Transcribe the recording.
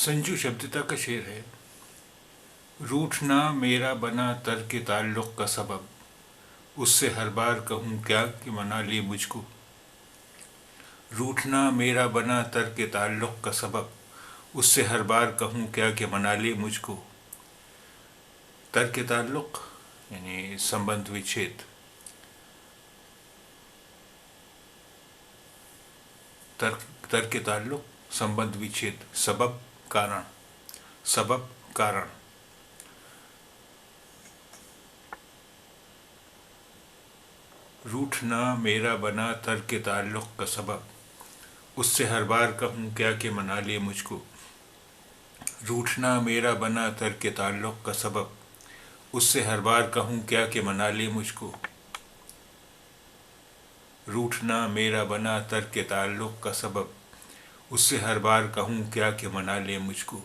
संजू शब्दता का शेर है। रूठना मेरा बना तर्क ताल्लुक़ का सबब, उससे हर बार कहूँ क्या कि मना ले मुझको। रूठना मेरा बना तर्क ताल्लुक़ का सबब, उससे हर बार कहूँ क्या कि मना ले मुझको। तर्क ताल्लुक़ यानी संबंध विच्छेद, तर्क ताल्लुक़ संबंध विच्छेद, सबब कारण, सबब कारण। रूठना मेरा बना तर्क ताल्लुक़ का सबब, उससे हर बार कहूँ क्या कि मना ले मुझको। रूठना मेरा बना तर्क ताल्लुक़ का सबब, उससे हर बार कहूँ क्या कि मना ले मुझको। रूठना मेरा बना तर्क ताल्लुक़ का सबब, उससे हर बार कहूँ क्या कि मना ले मुझको।